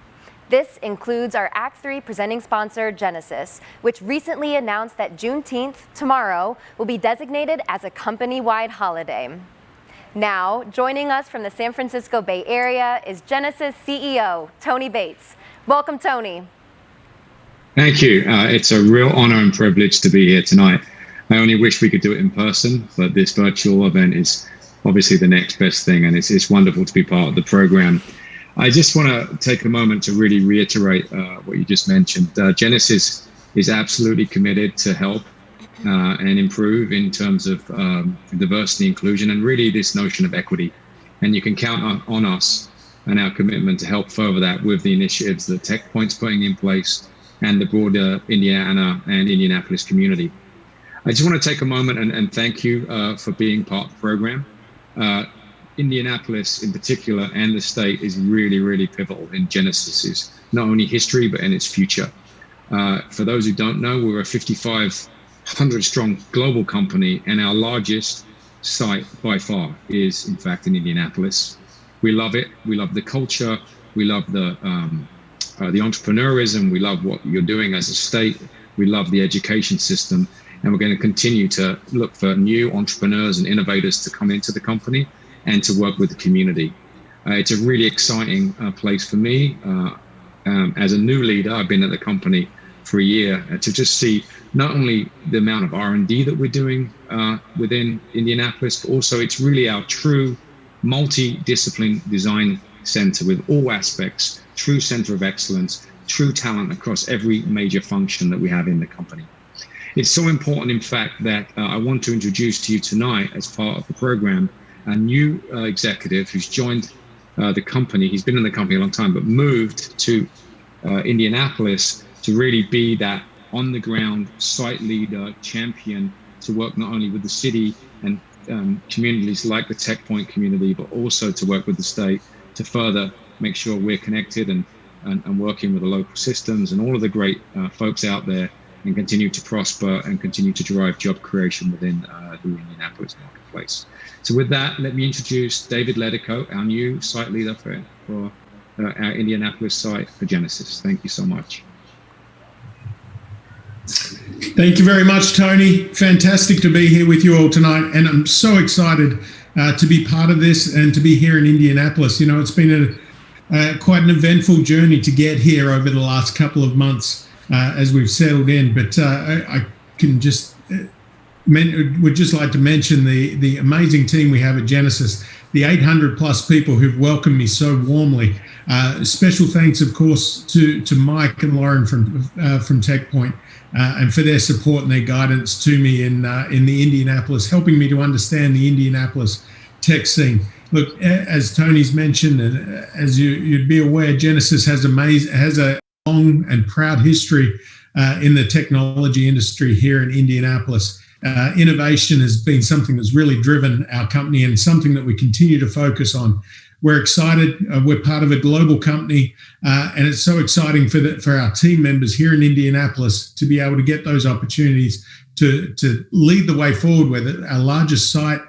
This includes our Act 3 presenting sponsor, Genesis, which recently announced that Juneteenth, tomorrow, will be designated as a company-wide holiday. Now, joining us from the San Francisco Bay Area is Genesis CEO, Tony Bates. Welcome, Tony. Thank you. It's a real honor and privilege to be here tonight. I only wish we could do it in person, but this virtual event is obviously the next best thing, and it's wonderful to be part of the program. I just want to take a moment to really reiterate what you just mentioned. Genesis is absolutely committed to help and improve in terms of diversity, inclusion, and really this notion of equity. And you can count on us and our commitment to help further that with the initiatives that TechPoint's putting in place and the broader Indiana and Indianapolis community. I just want to take a moment and thank you for being part of the program. Indianapolis in particular and the state is really, really pivotal in Genesis's not only history, but in its future. For those who don't know, we're a 5,500 strong global company, and our largest site by far is in fact in Indianapolis. We love it. We love the culture. We love the entrepreneurism. We love what you're doing as a state. We love the education system. And we're going to continue to look for new entrepreneurs and innovators to come into the company and to work with the community. It's a really exciting place for me. As a new leader, I've been at the company for a year, to just see not only the amount of R&D that we're doing within Indianapolis, but also it's really our true multi-discipline design center with all aspects, true center of excellence, true talent across every major function that we have in the company. It's so important, in fact, that I want to introduce to you tonight as part of the program, a new executive who's joined the company. He's been in the company a long time, but moved to Indianapolis to really be that on-the-ground site leader, champion, to work not only with the city and communities like the TechPoint community, but also to work with the state to further make sure we're connected and working with the local systems and all of the great folks out there, and continue to prosper and continue to drive job creation within the Indianapolis marketplace. So with that, let me introduce David Ledico, our new site leader for our Indianapolis site for Genesis. Thank you so much. Thank you very much, Tony. Fantastic to be here with you all tonight. And I'm so excited to be part of this and to be here in Indianapolis. You know, it's been quite an eventful journey to get here over the last couple of months as we've settled in. But I can just would just like to mention the amazing team we have at Genesis, the 800 plus people who've welcomed me so warmly. Special thanks, of course, to Mike and Lauren from TechPoint and for their support and their guidance to me in the Indianapolis, helping me to understand the Indianapolis tech scene. Look, as Tony's mentioned, and as you'd be aware, Genesis has a long and proud history in the technology industry here in Indianapolis. Innovation has been something that's really driven our company and something that we continue to focus on. We're excited. We're part of a global company, and it's so exciting for our team members here in Indianapolis to be able to get those opportunities to lead the way forward with our largest site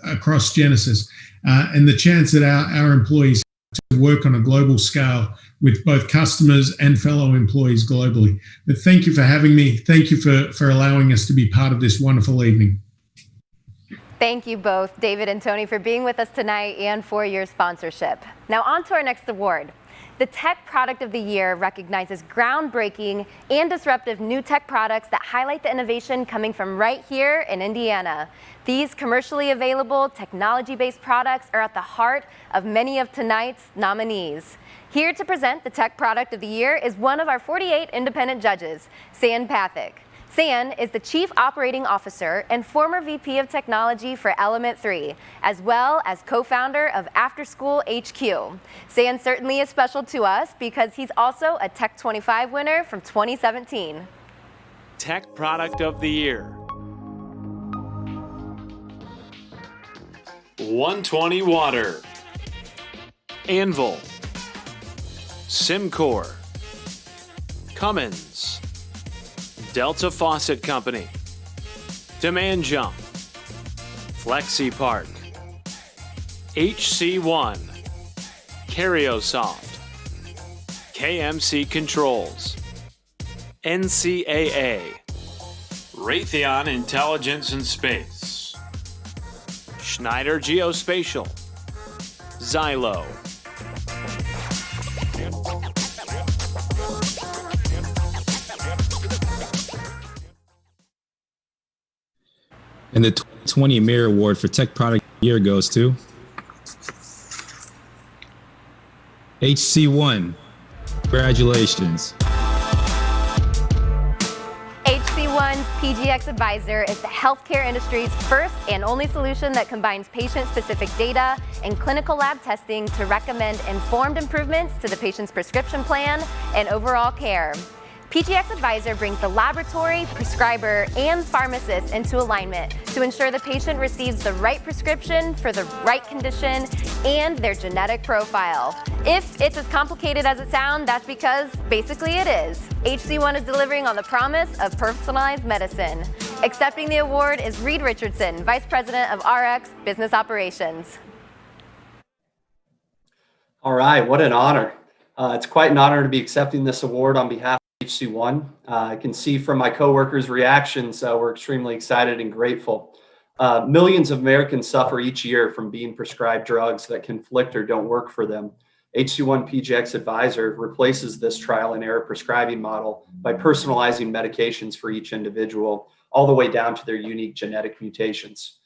across Genesis, and the chance that our employees to work on a global scale with both customers and fellow employees globally. But thank you for having me. Thank you for allowing us to be part of this wonderful evening. Thank you both, David and Tony, for being with us tonight and for your sponsorship. Now on to our next award. The Tech Product of the Year recognizes groundbreaking and disruptive new tech products that highlight the innovation coming from right here in Indiana. These commercially available technology-based products are at the heart of many of tonight's nominees. Here to present the Tech Product of the Year is one of our 48 independent judges, San Pathak. San is the Chief Operating Officer and former VP of Technology for Element 3, as well as co-founder of After School HQ. San certainly is special to us because he's also a Tech 25 winner from 2017. Tech Product of the Year. 120 Water. Anvil. Simcore. Cummins. Delta Faucet Company. Demand Jump. FlexiPark. HC1. Cariosoft. KMC Controls. NCAA. Raytheon Intelligence and Space. Schneider Geospatial. Xylo. And the 2020 Mira Award for Tech Product of the Year goes to HC1. Congratulations. HC1's PGX Advisor is the healthcare industry's first and only solution that combines patient-specific data and clinical lab testing to recommend informed improvements to the patient's prescription plan and overall care. PGX Advisor brings the laboratory, prescriber, and pharmacist into alignment to ensure the patient receives the right prescription for the right condition and their genetic profile. If it's as complicated as it sounds, that's because basically it is. HC1 is delivering on the promise of personalized medicine. Accepting the award is Reed Richardson, Vice President of RX Business Operations. All right, what an honor. It's quite an honor to be accepting this award on behalf of HC1. I can see from my coworkers' reactions, we're extremely excited and grateful. Millions of Americans suffer each year from being prescribed drugs that conflict or don't work for them. HC1 PGX Advisor replaces this trial and error prescribing model by personalizing medications for each individual, all the way down to their unique genetic mutations.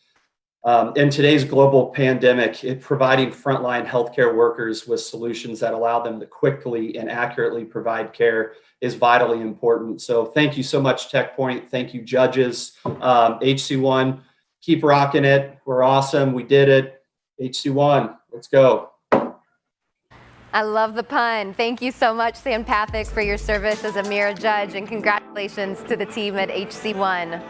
In today's global pandemic, providing frontline healthcare workers with solutions that allow them to quickly and accurately provide care is vitally important. So thank you so much, TechPoint. Thank you, judges. HC1, keep rocking it. We're awesome. We did it. HC1, let's go. I love the pun. Thank you so much, Sam Pathak, for your service as a Mira judge, and congratulations to the team at HC1.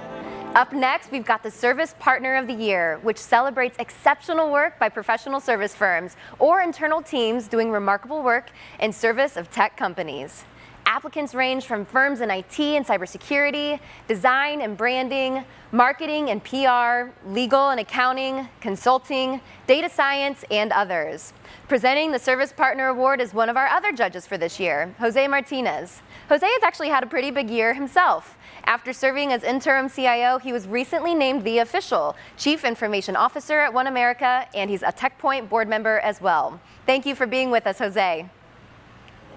Up next, we've got the Service Partner of the Year, which celebrates exceptional work by professional service firms or internal teams doing remarkable work in service of tech companies. Applicants range from firms in IT and cybersecurity, design and branding, marketing and PR, legal and accounting, consulting, data science, and others. Presenting the Service Partner Award is one of our other judges for this year, Jose Martinez. Jose has actually had a pretty big year himself. After serving as interim CIO, he was recently named the official Chief Information Officer at One America, and he's a TechPoint board member as well. Thank you for being with us, Jose.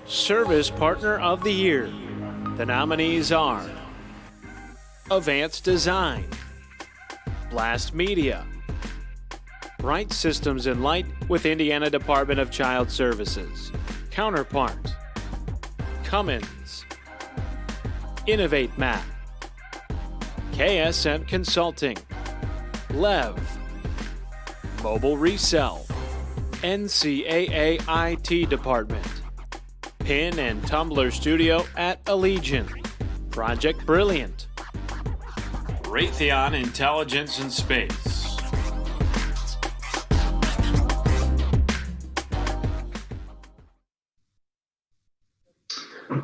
Service Partner of the Year. The nominees are Advanced Design, Blast Media, Bright Systems and Light with Indiana Department of Child Services, Counterpart, Cummins, Innovate Map, KSM Consulting, Lev, Mobile Resell, NCAA IT Department, Pin and Tumblr Studio at Allegiant, Project Brilliant, Raytheon Intelligence and Space.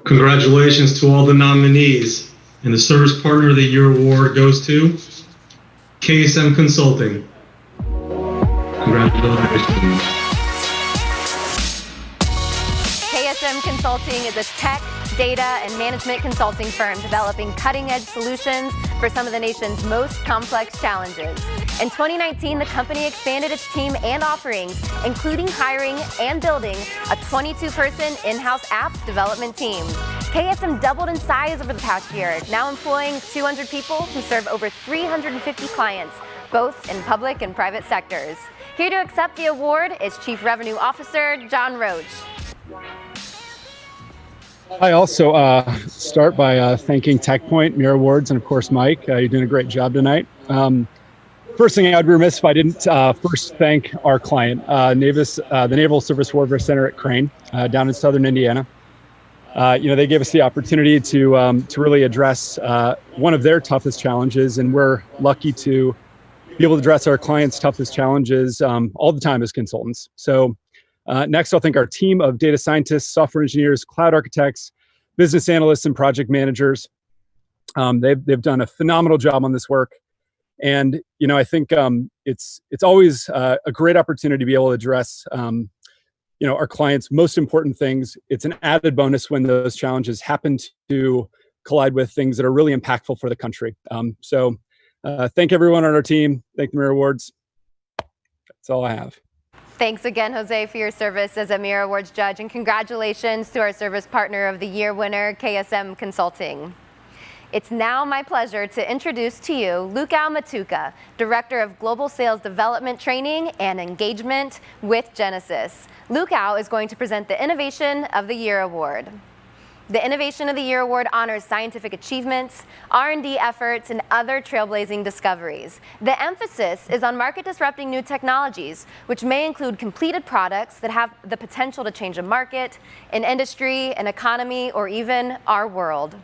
Congratulations to all the nominees. And the Service Partner of the Year award goes to KSM Consulting. Congratulations. KSM Consulting is a tech, data, and management consulting firm developing cutting-edge solutions for some of the nation's most complex challenges. In 2019, the company expanded its team and offerings, including hiring and building a 22-person in-house app development team. KSM doubled in size over the past year, now employing 200 people who serve over 350 clients, both in public and private sectors. Here to accept the award is Chief Revenue Officer John Roach. I also start by thanking TechPoint Mira Awards and, of course, Mike. You're doing a great job tonight. First thing, I'd be remiss if I didn't first thank our client, the Naval Surface Warfare Center at Crane down in southern Indiana. They gave us the opportunity to really address one of their toughest challenges, and we're lucky to be able to address our clients' toughest challenges all the time as consultants. So next, I'll thank our team of data scientists, software engineers, cloud architects, business analysts, and project managers. They've done a phenomenal job on this work. And, I think it's always a great opportunity to be able to address our clients' most important things. It's an added bonus when those challenges happen to collide with things that are really impactful for the country. So thank everyone on our team. Thank the Mira Awards. That's all I have. Thanks again, Jose, for your service as a Mira Awards judge, and congratulations to our Service Partner of the Year winner, KSM Consulting. It's now my pleasure to introduce to you Lukao Matuka, Director of Global Sales Development Training and Engagement with Genesys. Lukao is going to present the Innovation of the Year Award. The Innovation of the Year Award honors scientific achievements, R&D efforts, and other trailblazing discoveries. The emphasis is on market-disrupting new technologies, which may include completed products that have the potential to change a market, an industry, an economy, or even our world.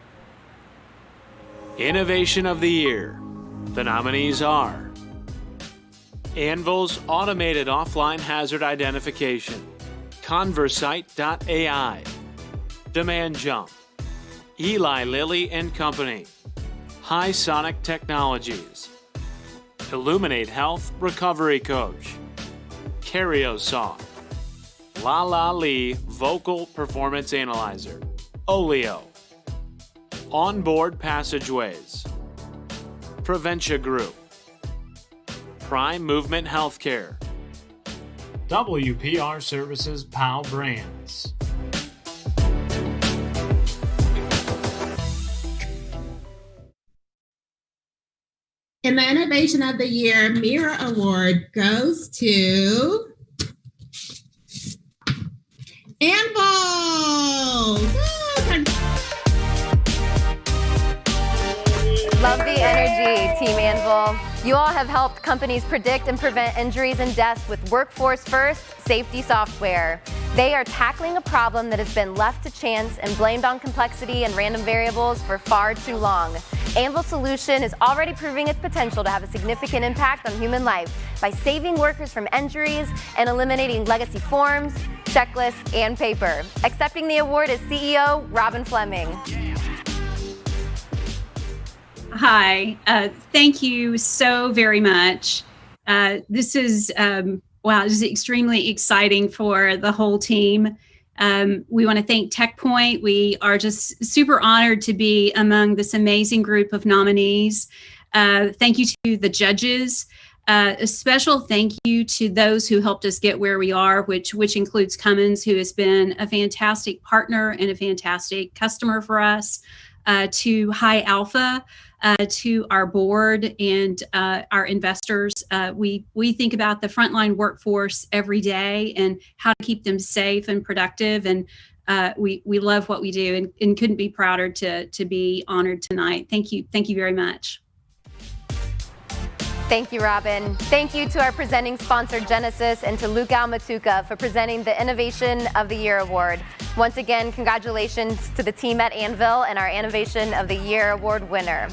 Innovation of the Year. The nominees are Anvil's Automated Offline Hazard Identification, Conversite.ai, Demand Jump, Eli Lilly and Company, High Sonic Technologies, Illuminate Health Recovery Coach, Cariosoft, La La Lee Vocal Performance Analyzer, Oleo, Onboard Passageways, Preventia Group, Prime Movement Healthcare, WPR Services POW Brands. And the Innovation of the Year Mira Award goes to Anvil. Love the energy, Team Anvil. You all have helped companies predict and prevent injuries and deaths with Workforce First safety software. They are tackling a problem that has been left to chance and blamed on complexity and random variables for far too long. Anvil's solution is already proving its potential to have a significant impact on human life by saving workers from injuries and eliminating legacy forms, checklists, and paper. Accepting the award is CEO Robin Fleming. Hi, thank you so very much. This is extremely exciting for the whole team. We want to thank TechPoint. We are just super honored to be among this amazing group of nominees. Thank you to the judges. A special thank you to those who helped us get where we are, which includes Cummins, who has been a fantastic partner and a fantastic customer for us, to High Alpha, to our board and our investors. We think about the frontline workforce every day and how to keep them safe and productive. And we love what we do and couldn't be prouder to be honored tonight. Thank you. Thank you very much. Thank you, Robin. Thank you to our presenting sponsor, Genesys, and to Lukao Matuka for presenting the Innovation of the Year Award. Once again, congratulations to the team at Anvil and our Innovation of the Year Award winner.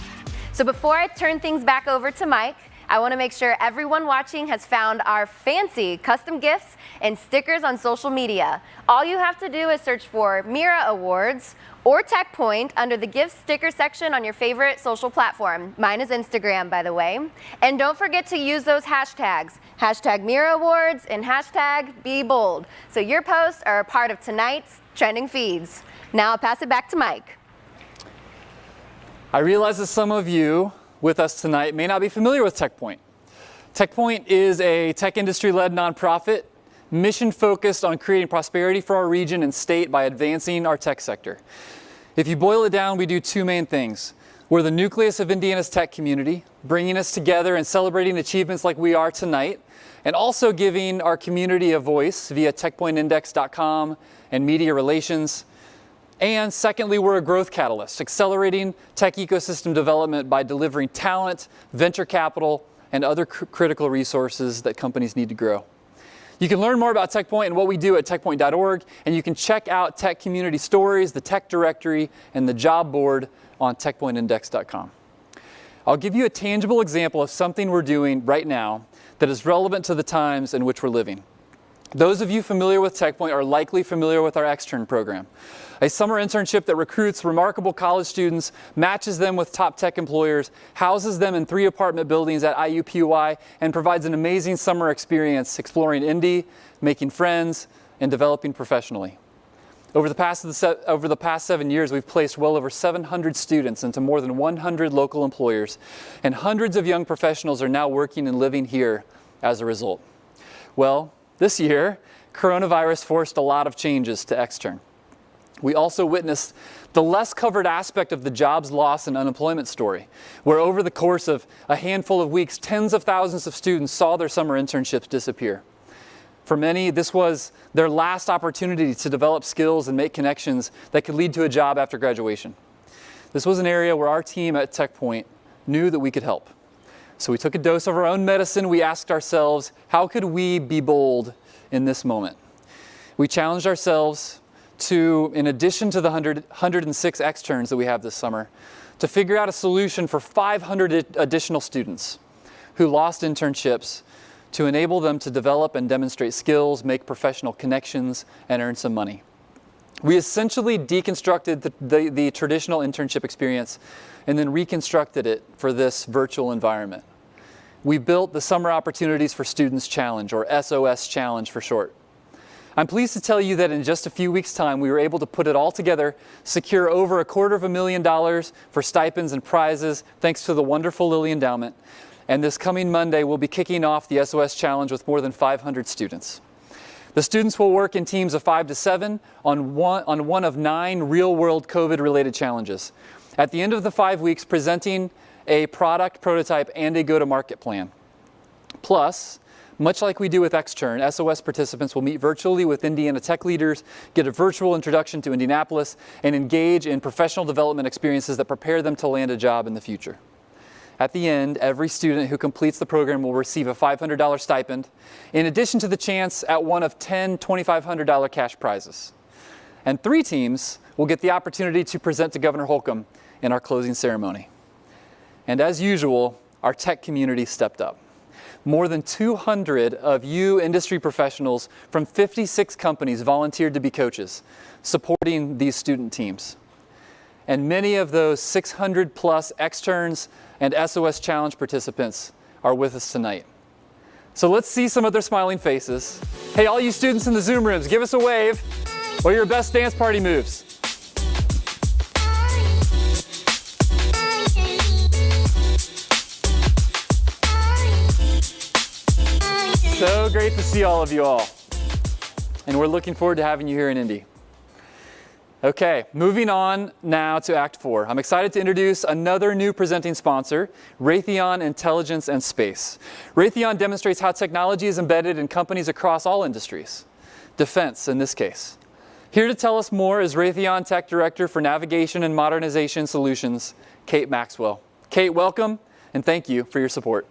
So before I turn things back over to Mike, I want to make sure everyone watching has found our fancy custom gifts and stickers on social media. All you have to do is search for Mira Awards or TechPoint under the gift sticker section on your favorite social platform. Mine is Instagram, by the way. And don't forget to use those hashtags, hashtag Mira Awards and hashtag Be Bold. So your posts are a part of tonight's trending feeds. Now I'll pass it back to Mike. I realize that some of you with us tonight may not be familiar with TechPoint. TechPoint is a tech industry-led nonprofit, mission-focused on creating prosperity for our region and state by advancing our tech sector. If you boil it down, we do two main things. We're the nucleus of Indiana's tech community, bringing us together and celebrating achievements like we are tonight, and also giving our community a voice via techpointindex.com and media relations. And secondly, we're a growth catalyst, accelerating tech ecosystem development by delivering talent, venture capital, and other critical resources that companies need to grow. You can learn more about TechPoint and what we do at techpoint.org, and you can check out tech community stories, the tech directory, and the job board on techpointindex.com. I'll give you a tangible example of something we're doing right now that is relevant to the times in which we're living. Those of you familiar with TechPoint are likely familiar with our extern program, a summer internship that recruits remarkable college students, matches them with top tech employers, houses them in 3 apartment buildings at IUPUI, and provides an amazing summer experience exploring Indy, making friends, and developing professionally. Over the past 7 years, we've placed well over 700 students into more than 100 local employers, and hundreds of young professionals are now working and living here as a result. Well, this year, coronavirus forced a lot of changes to extern. We also witnessed the less covered aspect of the jobs loss and unemployment story, where over the course of a handful of weeks, tens of thousands of students saw their summer internships disappear. For many, this was their last opportunity to develop skills and make connections that could lead to a job after graduation. This was an area where our team at TechPoint knew that we could help. So we took a dose of our own medicine. We asked ourselves, how could we be bold in this moment? We challenged ourselves to, in addition to the 106 externs that we have this summer, to figure out a solution for 500 additional students who lost internships to enable them to develop and demonstrate skills, make professional connections, and earn some money. We essentially deconstructed the traditional internship experience and then reconstructed it for this virtual environment. We built the Summer Opportunities for Students Challenge, or SOS Challenge for short. I'm pleased to tell you that in just a few weeks' time, we were able to put it all together, secure over $250,000 for stipends and prizes, thanks to the wonderful Lilly Endowment. And this coming Monday, we'll be kicking off the SOS Challenge with more than 500 students. The students will work in teams of 5 to 7 on one of 9 real-world COVID-related challenges. At the end of the 5 weeks, presenting a product prototype and a go-to-market plan. Plus, much like we do with extern, SOS participants will meet virtually with Indiana tech leaders, get a virtual introduction to Indianapolis, and engage in professional development experiences that prepare them to land a job in the future. At the end, every student who completes the program will receive a $500 stipend, in addition to the chance at one of 10 $2,500 cash prizes. And 3 teams will get the opportunity to present to Governor Holcomb in our closing ceremony. And as usual, our tech community stepped up. More than 200 of you industry professionals from 56 companies volunteered to be coaches, supporting these student teams. And many of those 600 plus externs and SOS Challenge participants are with us tonight. So let's see some of their smiling faces. Hey, all you students in the Zoom rooms, give us a wave. What are your best dance party moves? So great to see all of you all. And we're looking forward to having you here in Indy. Okay, moving on now to Act 4. I'm excited to introduce another new presenting sponsor, Raytheon Intelligence and Space. Raytheon demonstrates how technology is embedded in companies across all industries, defense in this case. Here to tell us more is Raytheon Tech Director for Navigation and Modernization Solutions, Kate Maxwell. Kate, welcome, and thank you for your support.